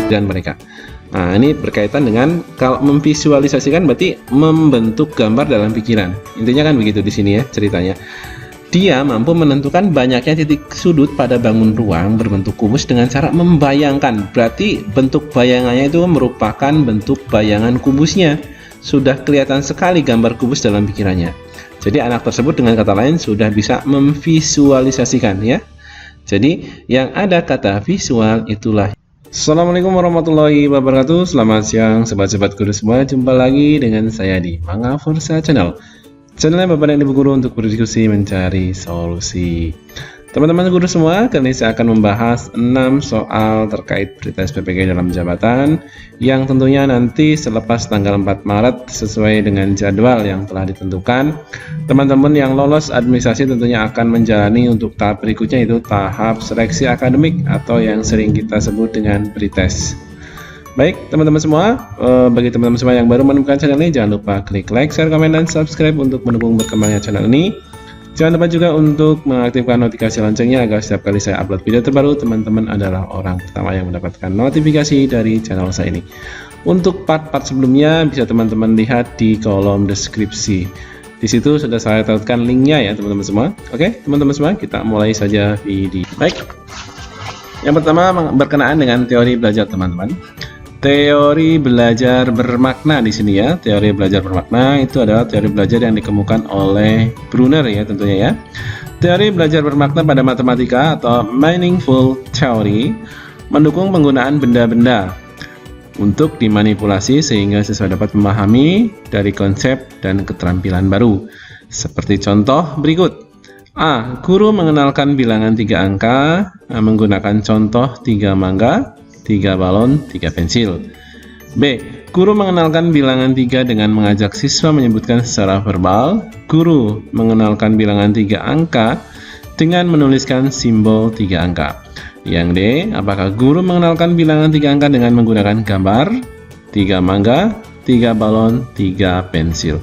dan mereka. Nah, ini berkaitan dengan kalau memvisualisasikan berarti membentuk gambar dalam pikiran. Intinya kan begitu di sini ya ceritanya. Dia mampu menentukan banyaknya titik sudut pada bangun ruang berbentuk kubus dengan cara membayangkan. Berarti bentuk bayangannya itu merupakan bentuk bayangan kubusnya. Sudah kelihatan sekali gambar kubus dalam pikirannya. Jadi anak tersebut dengan kata lain sudah bisa memvisualisasikan ya. Jadi yang ada kata visual itulah. Assalamualaikum warahmatullahi wabarakatuh. Selamat siang sobat-sobat guru semua. Jumpa lagi dengan saya di Mangga Forza Channel. Channelnya Bapak dan Ibu Guru untuk berdiskusi mencari solusi. Teman-teman guru semua, kali ini saya akan membahas 6 soal terkait pretest PPG dalam jabatan yang tentunya nanti selepas tanggal 4 Maret sesuai dengan jadwal yang telah ditentukan. Teman-teman yang lolos administrasi tentunya akan menjalani untuk tahap berikutnya, yaitu tahap seleksi akademik atau yang sering kita sebut dengan pretest. Baik teman-teman semua, bagi teman-teman semua yang baru menemukan channel ini, jangan lupa klik like, share, komen, dan subscribe untuk mendukung berkembangnya channel ini. Jangan lupa juga untuk mengaktifkan notifikasi loncengnya agar setiap kali saya upload video terbaru, teman-teman adalah orang pertama yang mendapatkan notifikasi dari channel saya ini. Untuk part-part sebelumnya bisa teman-teman lihat di kolom deskripsi. Di situ sudah saya taruhkan linknya ya teman-teman semua. Oke teman-teman semua, kita mulai saja video. Baik, yang pertama berkenaan dengan teori belajar teman-teman. Teori belajar bermakna di sini ya. Teori belajar bermakna itu adalah teori belajar yang dikemukakan oleh Brunner ya tentunya ya. Teori belajar bermakna pada matematika atau meaningful theory mendukung penggunaan benda-benda untuk dimanipulasi sehingga siswa dapat memahami dari konsep dan keterampilan baru. Seperti contoh berikut. A. Guru mengenalkan bilangan 3 angka menggunakan contoh 3 mangga, 3 balon, 3 pensil. B. Guru mengenalkan bilangan 3 dengan mengajak siswa menyebutkan secara verbal. Guru mengenalkan bilangan 3 angka dengan menuliskan simbol 3 angka. Yang D. Apakah guru mengenalkan bilangan 3 angka dengan menggunakan gambar 3 mangga, 3 balon, 3 pensil.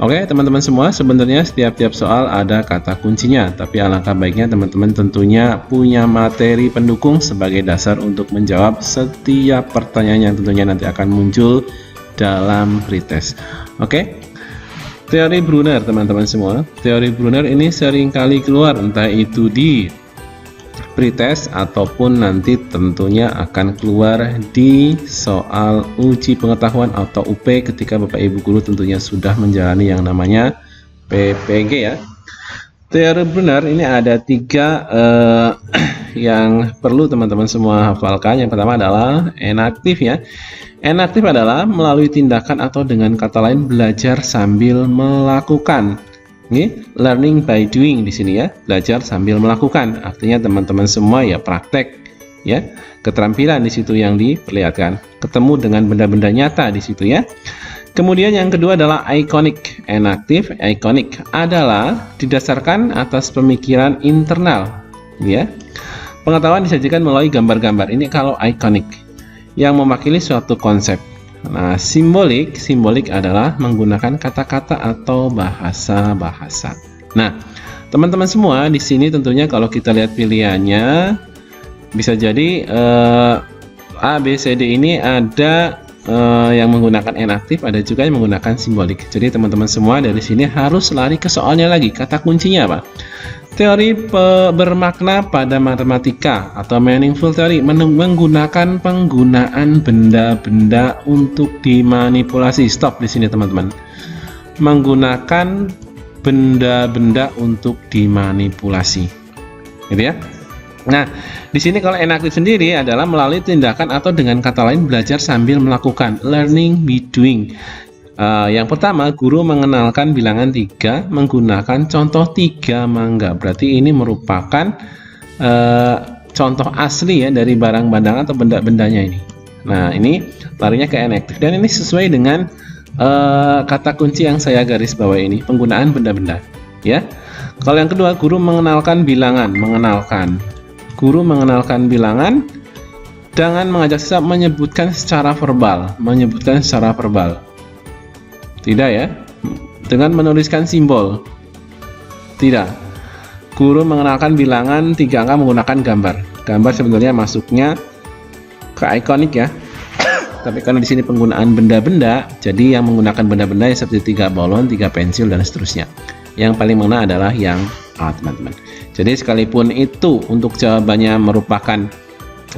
Oke teman-teman semua, sebenarnya setiap soal ada kata kuncinya, tapi alangkah baiknya teman-teman tentunya punya materi pendukung sebagai dasar untuk menjawab setiap pertanyaan yang tentunya nanti akan muncul dalam pretest. Oke, teori Brunner teman-teman semua. Teori Brunner ini sering kali keluar entah itu di pretest ataupun nanti tentunya akan keluar di soal uji pengetahuan atau UP ketika Bapak Ibu Guru tentunya sudah menjalani yang namanya PPG ya. Teori Brunner ini ada 3 yang perlu teman-teman semua hafalkan. Yang pertama adalah enaktif ya. Enaktif adalah melalui tindakan atau dengan kata lain belajar sambil melakukan. Ini learning by doing di sini ya, belajar sambil melakukan. Artinya teman-teman semua ya praktek ya, keterampilan di situ yang diperlihatkan. Ketemu dengan benda-benda nyata di situ ya. Kemudian yang kedua adalah iconic. Enaktif, iconic adalah didasarkan atas pemikiran internal ya. Pengetahuan disajikan melalui gambar-gambar. Ini kalau iconic yang mewakili suatu konsep. Nah, simbolik adalah menggunakan kata-kata atau bahasa-bahasa. Nah, teman-teman semua di sini tentunya kalau kita lihat pilihannya bisa jadi A, B, C, D ini ada yang menggunakan enaktif, ada juga yang menggunakan simbolik. Jadi teman-teman semua dari sini harus lari ke soalnya lagi. Kata kuncinya apa? Teori bermakna pada matematika atau meaningful theory menggunakan penggunaan benda-benda untuk dimanipulasi. Stop di sini teman-teman. Menggunakan benda-benda untuk dimanipulasi. Gitu ya. Nah, di sini kalau enaktif sendiri adalah melalui tindakan atau dengan kata lain belajar sambil melakukan, learning by doing. Yang pertama, guru mengenalkan bilangan 3 menggunakan contoh 3 mangga. Berarti ini merupakan contoh asli ya dari barang bandangan atau benda-bendanya ini. Nah, ini larinya ke enaktif dan ini sesuai dengan kata kunci yang saya garis bawah ini, penggunaan benda-benda ya. Kalau yang kedua, guru mengenalkan bilangan, Guru mengenalkan bilangan dengan mengajak siswa menyebutkan secara verbal, Tidak ya. Dengan menuliskan simbol. Tidak. Guru mengenalkan bilangan 3 angka menggunakan gambar. Gambar sebenarnya masuknya ke ikonik ya. Tapi karena di sini penggunaan benda-benda, jadi yang menggunakan benda-benda yang seperti 3 balon, 3 pensil dan seterusnya. Yang paling mengena adalah yang A, teman-teman. Jadi sekalipun itu untuk jawabannya merupakan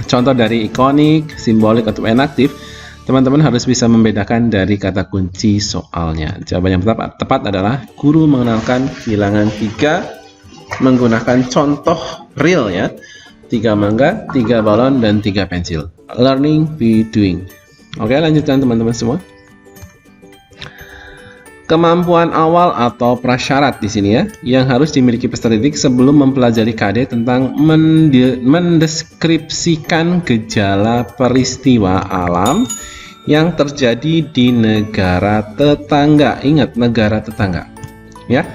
contoh dari ikonik, simbolik atau inaktif, teman-teman harus bisa membedakan dari kata kunci soalnya. Jawaban yang tepat adalah guru mengenalkan bilangan 3 menggunakan contoh real ya. 3 mangga, 3 balon, dan 3 pensil. Learning by doing. Oke, lanjutkan teman-teman semua. Kemampuan awal atau prasyarat di sini ya, yang harus dimiliki peserta didik sebelum mempelajari KD tentang mendeskripsikan gejala peristiwa alam yang terjadi di negara tetangga. Ingat, negara tetangga. Ya.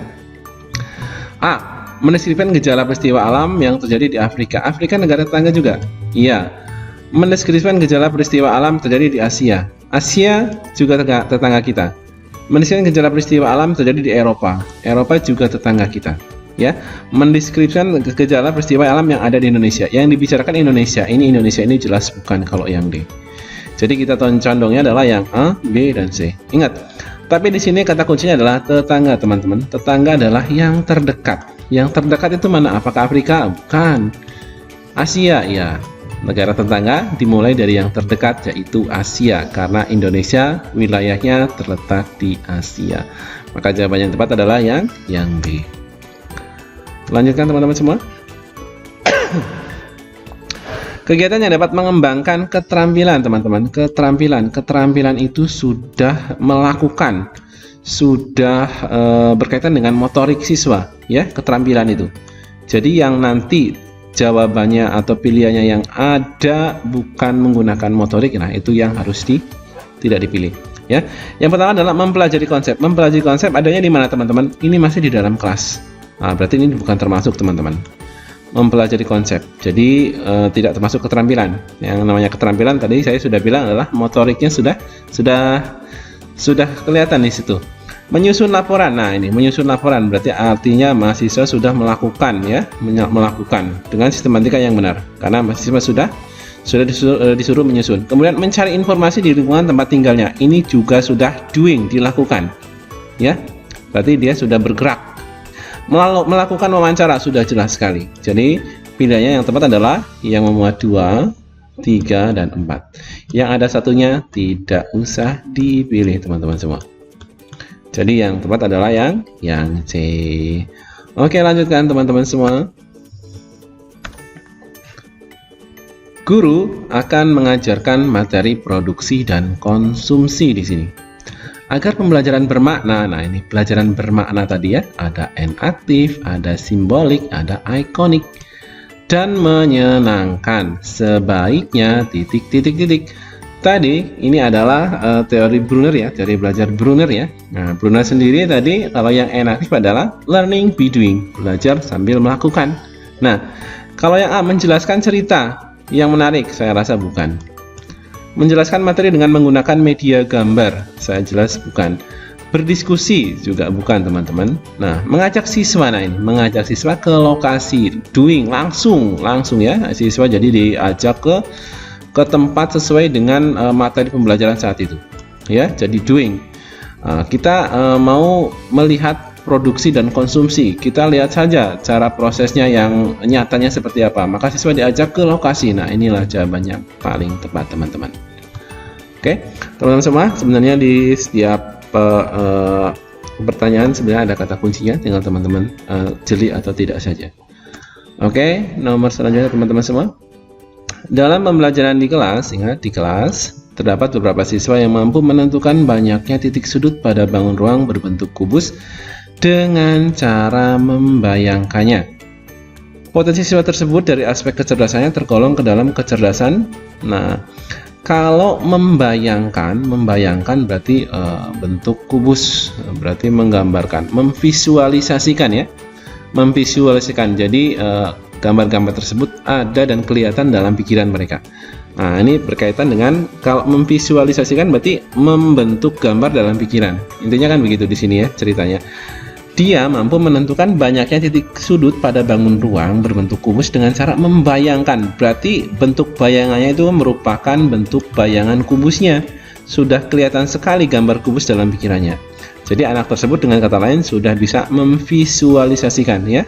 A. Mendeskripsikan gejala peristiwa alam yang terjadi di Afrika. Afrika negara tetangga juga? Iya. Mendeskripsikan gejala peristiwa alam terjadi di Asia. Asia juga tetangga kita. Mendeskripsikan gejala peristiwa alam terjadi di Eropa. Eropa juga tetangga kita. Ya. Mendeskripsikan gejala peristiwa alam yang ada di Indonesia. Yang dibicarakan Indonesia. Ini jelas bukan kalau yang D. Jadi kita condongnya adalah yang A, B, dan C. Ingat. Tapi di sini kata kuncinya adalah tetangga, teman-teman. Tetangga adalah yang terdekat. Yang terdekat itu mana? Apakah Afrika? Bukan. Asia, ya. Negara tetangga dimulai dari yang terdekat, yaitu Asia, karena Indonesia wilayahnya terletak di Asia. Maka jawaban yang tepat adalah yang B. Lanjutkan teman-teman semua. Kegiatan yang dapat mengembangkan keterampilan, teman-teman. Keterampilan itu sudah melakukan, sudah berkaitan dengan motorik siswa, ya, keterampilan itu. Jadi yang nanti jawabannya atau pilihannya yang ada bukan menggunakan motorik, nah itu yang harus tidak dipilih. Ya, yang pertama adalah mempelajari konsep. Mempelajari konsep adanya di mana, teman-teman? Ini masih di dalam kelas. Nah, berarti ini bukan termasuk, teman-teman. Mempelajari konsep, jadi tidak termasuk keterampilan. Yang namanya keterampilan tadi saya sudah bilang adalah motoriknya sudah kelihatan di situ. Menyusun laporan. Nah, ini menyusun laporan berarti artinya mahasiswa sudah melakukan ya, melakukan dengan sistematika yang benar. Karena mahasiswa sudah disuruh menyusun. Kemudian mencari informasi di lingkungan tempat tinggalnya. Ini juga sudah doing, dilakukan. Ya. Berarti dia sudah bergerak. Melakukan wawancara sudah jelas sekali. Jadi, pilihannya yang tepat adalah yang memuat 2, 3, dan 4. Yang ada satunya tidak usah dipilih, teman-teman semua. Jadi yang tepat adalah yang C. Oke, lanjutkan teman-teman semua. Guru akan mengajarkan materi produksi dan konsumsi di sini. Agar pembelajaran bermakna, nah ini pelajaran bermakna tadi ya, ada N aktif, ada simbolik, ada ikonik, dan menyenangkan. Sebaiknya titik. Tadi ini adalah teori Brunner ya, teori belajar Brunner ya. Nah, Brunner sendiri tadi kalau yang inaktif adalah learning by doing, belajar sambil melakukan. Nah, kalau yang A menjelaskan cerita yang menarik, saya rasa bukan. Menjelaskan materi dengan menggunakan media gambar, saya jelas bukan. Berdiskusi juga bukan, teman-teman. Nah, mengajak siswa, nah ini mengajak siswa ke lokasi, doing langsung ya. Siswa jadi diajak ke tempat sesuai dengan materi pembelajaran saat itu ya, jadi doing. Kita mau melihat produksi dan konsumsi, kita lihat saja cara prosesnya yang nyatanya seperti apa, maka siswa diajak ke lokasi. Nah, inilah jawabannya paling tepat, teman-teman. Oke, teman-teman semua, sebenarnya di setiap pertanyaan sebenarnya ada kata kuncinya, tinggal teman-teman jeli atau tidak saja. Oke, nomor selanjutnya teman-teman semua. Dalam pembelajaran di kelas, ingat di kelas terdapat beberapa siswa yang mampu menentukan banyaknya titik sudut pada bangun ruang berbentuk kubus dengan cara membayangkannya. Potensi siswa tersebut dari aspek kecerdasannya tergolong ke dalam kecerdasan. Nah, kalau membayangkan berarti bentuk kubus, berarti menggambarkan, memvisualisasikan ya, memvisualisasikan. Jadi gambar-gambar tersebut ada dan kelihatan dalam pikiran mereka. Nah, ini berkaitan dengan kalau memvisualisasikan berarti membentuk gambar dalam pikiran. Intinya kan begitu di sini ya ceritanya. Dia mampu menentukan banyaknya titik sudut pada bangun ruang berbentuk kubus dengan cara membayangkan. Berarti bentuk bayangannya itu merupakan bentuk bayangan kubusnya. Sudah kelihatan sekali gambar kubus dalam pikirannya. Jadi anak tersebut dengan kata lain sudah bisa memvisualisasikan ya.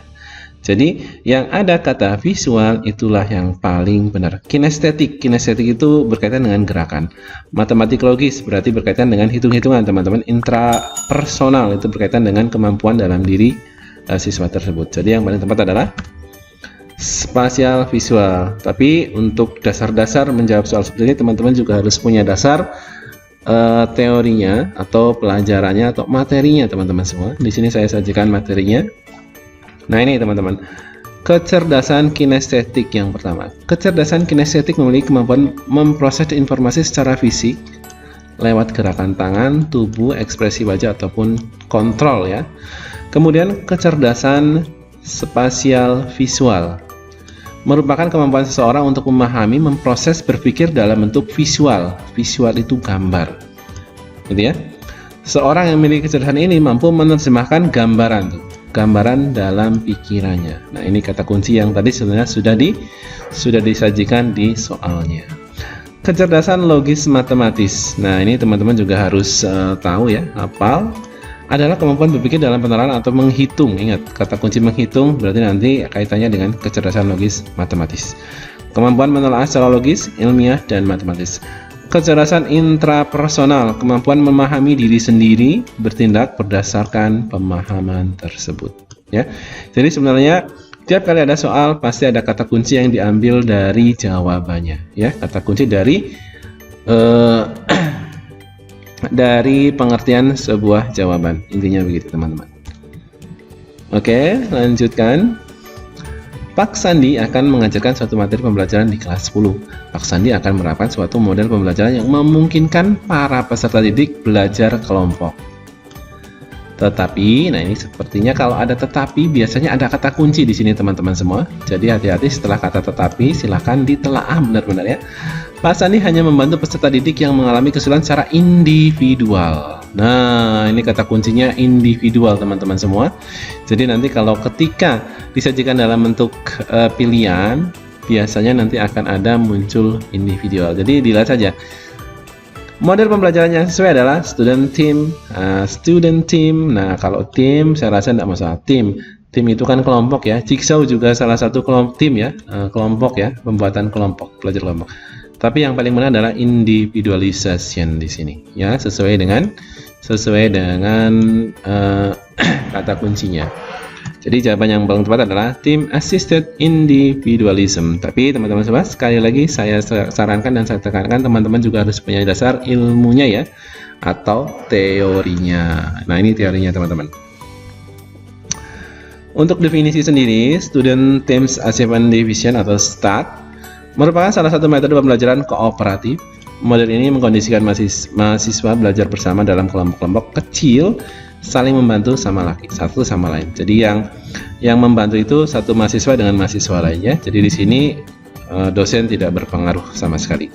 Jadi yang ada kata visual itulah yang paling benar. Kinestetik itu berkaitan dengan gerakan. Matematik logis berarti berkaitan dengan hitung-hitungan teman-teman. Intrapersonal itu berkaitan dengan kemampuan dalam diri siswa tersebut. Jadi yang paling tepat adalah spasial visual. Tapi untuk dasar-dasar menjawab soal seperti ini teman-teman juga harus punya dasar teorinya atau pelajarannya atau materinya teman-teman semua. Di sini saya sajikan materinya. Nah ini teman-teman, kecerdasan kinestetik yang pertama. Kecerdasan kinestetik memiliki kemampuan memproses informasi secara fisik lewat gerakan tangan, tubuh, ekspresi wajah ataupun kontrol ya. Kemudian kecerdasan spasial visual merupakan kemampuan seseorang untuk memahami, memproses, berpikir dalam bentuk visual. Visual itu gambar, gitu ya. Seorang yang memiliki kecerdasan ini mampu menerjemahkan gambaran dalam pikirannya. Nah, ini kata kunci yang tadi sebenarnya sudah disajikan di soalnya. Kecerdasan logis matematis. Nah, ini teman-teman juga harus tahu ya, hafal. Adalah kemampuan berpikir dalam penerapan atau menghitung. Ingat, kata kunci menghitung berarti nanti kaitannya dengan kecerdasan logis matematis. Kemampuan menelaah secara logis, ilmiah, dan matematis. Kecerdasan intrapersonal, kemampuan memahami diri sendiri, bertindak berdasarkan pemahaman tersebut. Ya, jadi sebenarnya tiap kali ada soal pasti ada kata kunci yang diambil dari jawabannya. Ya, kata kunci dari dari pengertian sebuah jawaban. Intinya begitu teman-teman. Oke, lanjutkan. Pak Sandi akan mengajarkan suatu materi pembelajaran di kelas 10. Pak Sandi akan menerapkan suatu model pembelajaran yang memungkinkan para peserta didik belajar kelompok. Tetapi, nah ini sepertinya kalau ada tetapi biasanya ada kata kunci di sini teman-teman semua. Jadi hati-hati setelah kata tetapi silahkan ditelaah benar-benar ya. Pak Sandi hanya membantu peserta didik yang mengalami kesulitan secara individual. Nah, ini kata kuncinya individual teman-teman semua. Jadi nanti kalau ketika disajikan dalam bentuk pilihan, biasanya nanti akan ada muncul individual. Jadi dilihat saja. Model pembelajaran yang sesuai adalah student team. Nah, kalau tim saya rasa tidak masalah. Tim itu kan kelompok ya. Jigsaw juga salah satu kelompok tim ya, kelompok ya, pembuatan kelompok, belajar kelompok. Tapi yang paling benar adalah individualization di sini ya, sesuai dengan kata kuncinya. Jadi jawaban yang paling tepat adalah team assisted individualism. Tapi teman-teman semua, sekali lagi saya sarankan dan saya tekankan teman-teman juga harus punya dasar ilmunya ya, atau teorinya. Nah, ini teorinya teman-teman. Untuk definisi sendiri, Student Teams Achievement Division atau STAD merupakan salah satu metode pembelajaran kooperatif. Model ini mengkondisikan mahasiswa belajar bersama dalam kelompok-kelompok kecil, saling membantu satu sama lain. Jadi yang membantu itu satu mahasiswa dengan mahasiswa lainnya. Jadi di sini dosen tidak berpengaruh sama sekali.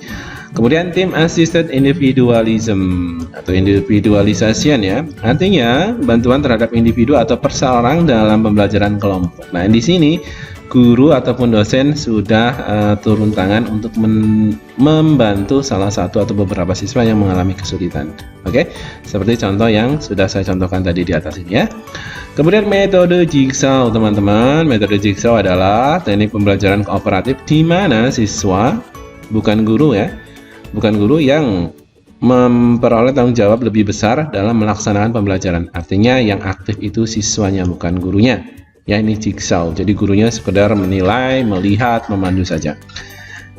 Kemudian team assisted individualism atau individualization ya, artinya bantuan terhadap individu atau perseorang dalam pembelajaran kelompok. Nah, di sini guru ataupun dosen sudah turun tangan untuk membantu salah satu atau beberapa siswa yang mengalami kesulitan. Oke, seperti contoh yang sudah saya contohkan tadi di atas ini ya. Kemudian metode Jigsaw teman-teman. Metode Jigsaw adalah teknik pembelajaran kooperatif di mana siswa, bukan guru yang memperoleh tanggung jawab lebih besar dalam melaksanakan pembelajaran. Artinya yang aktif itu siswanya, bukan gurunya. Ya, ini Jigsaw. Jadi gurunya sekedar menilai, melihat, memandu saja.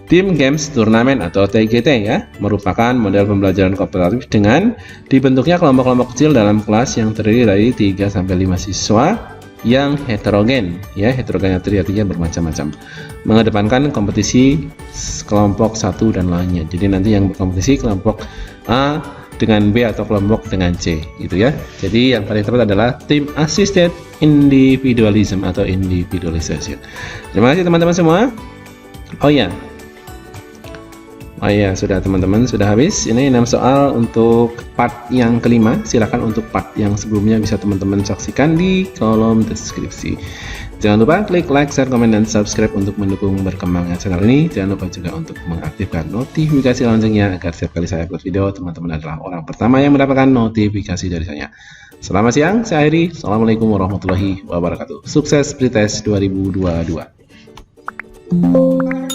Team Games Turnamen atau TGT ya, merupakan model pembelajaran kooperatif dengan dibentuknya kelompok-kelompok kecil dalam kelas yang terdiri dari 3-5 siswa yang heterogen ya, heterogen artinya bermacam-macam, mengedepankan kompetisi kelompok satu dan lainnya. Jadi nanti yang berkompetisi kelompok A dengan B atau kelompok dengan C gitu ya. Jadi yang paling tepat adalah team assisted individualism atau individualization. Terima kasih teman-teman semua. Oh ya, Oh iya, sudah teman-teman, sudah habis. Ini 6 soal untuk part yang kelima. Silakan untuk part yang sebelumnya bisa teman-teman saksikan di kolom deskripsi. Jangan lupa klik like, share, komen, dan subscribe untuk mendukung berkembangnya channel ini. Jangan lupa juga untuk mengaktifkan notifikasi loncengnya agar setiap kali saya upload video, teman-teman adalah orang pertama yang mendapatkan notifikasi dari saya. Selamat siang, saya Heri. Assalamualaikum warahmatullahi wabarakatuh. Sukses pretest 2022.